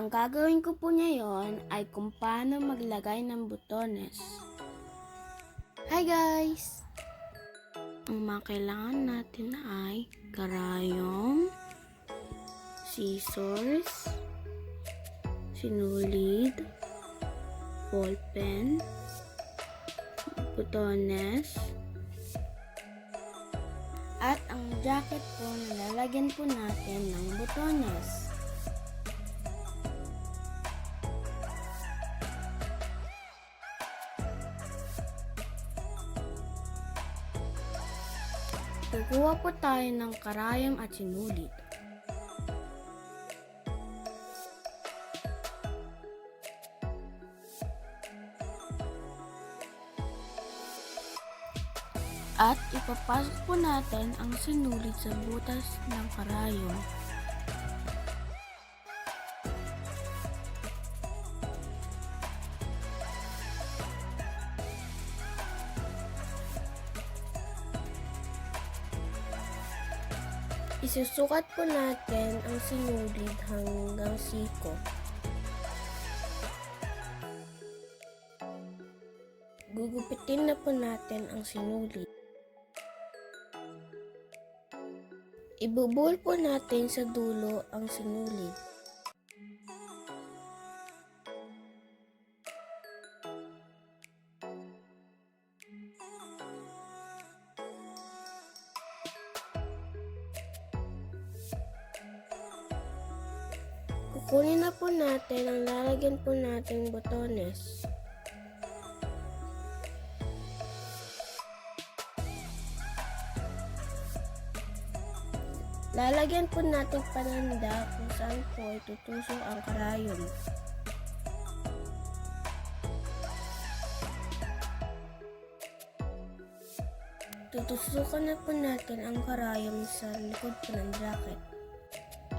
Ang gagawin ko po ngayon ay kung paano maglagay ng butones. Hi guys! Ang mga kailangan natin ay karayom, scissors, sinulid, ballpen, butones, at ang jacket po na lalagyan po natin ng butones. Kukuha po tayo ng karayom at sinulid. At ipapasok po natin ang sinulid sa butas ng karayom. Isusukat po natin ang sinulid hanggang siko. Gugupitin na po natin ang sinulid. Ibubuhol po natin sa dulo ang sinulid. Kukunin na po natin ang lalagyan po nating botones. Lalagyan po natin pananda kung saan po itutusok ang karayom. Tutusukan na po natin ang karayom sa likod po ng jacket.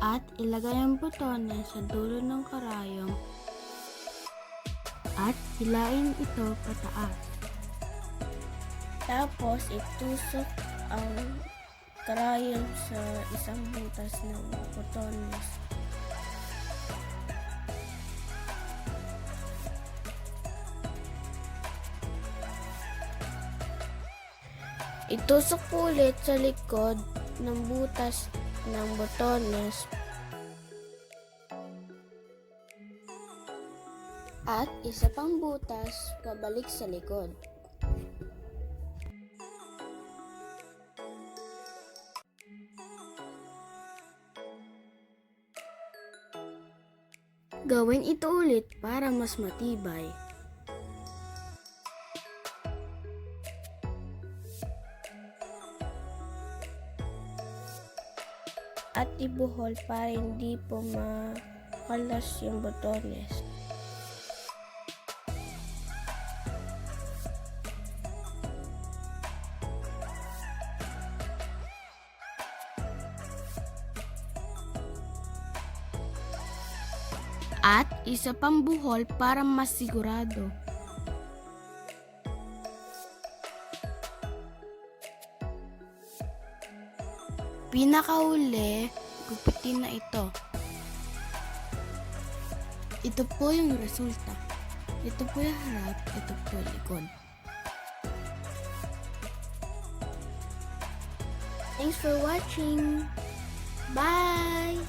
At ilagay ang butones sa dulo ng karayom at hilain ito pataas. Tapos itusok ang karayom sa isang butas ng butones. Itusok po ulit sa likod ng butas ng botones at isa pang butas pabalik sa likod. Gawin ito ulit para mas matibay. At ibuhol para hindi po makalas yung botones. At isa pang buhol para mas sigurado. Pinakauli, gupitin na ito. Ito po yung resulta. Ito po yung harap, ito po yung likod. Thanks for watching. Bye!